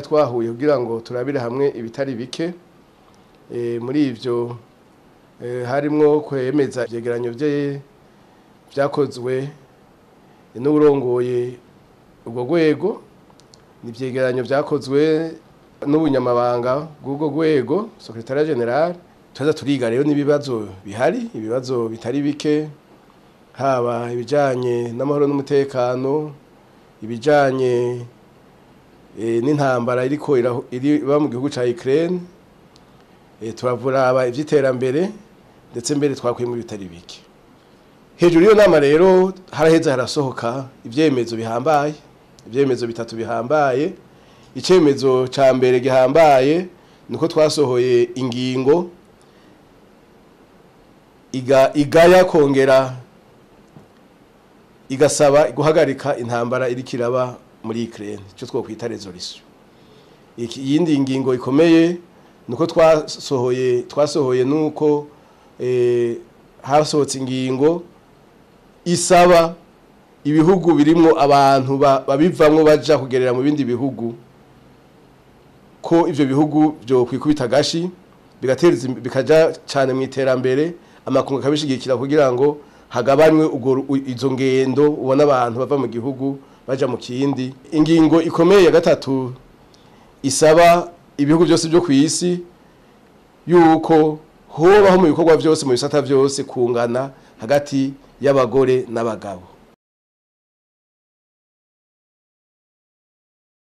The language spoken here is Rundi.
twari twahuye kugira ngo turabire hamwe ibitari bike muri ivyo harimwo kwemeza ivyegeranyo vyakozwe n'urongoye ubwo rwego, n'ivyegeranyo vyakozwe n'ubunyamabanga bw'ubwo rwego secrétaire général. Tuza turiga rero n'ibibazo bihari, ibibazo bitari bike, haba ibijanye n'amahoro n'umutekano, ibijanye n'intambara iriba mu gihugu ca Ukraine, turavura ivy'iterambere ndetse mbere twakwiye mu bitari bike. Hejuru y'iyo nama rero haraheza harasohoka ivyemezo bihambaye, ivyemezo bitatu bihambaye. Icemezo ca mbere gihambaye nuko twasohoye ingingo igaya kongera igasaba guhagarika intambara iriko iraba muri Ukraine, cyo twokwita resolution. Iyindi ngingo ikomeye nuko twasohoye nuko hasohotse ingingo isaba ibihugu birimwo abantu babivamwo baja kugerera mu bindi bihugu ko ivyo bihugu byo kwikubita gashi bikaja cyane mu iterambere, amakungu kabishigikira kugira ngo hagabanywe izo ngendo ubona abantu bava mu gihugu baja mu kindi. Ingingo ikomeye ya gatatu isaba ibihugu byose byo kw'isi yuko hobaho mu bikorwa byose mu bisata byose kungana hagati y'abagore n'abagabo.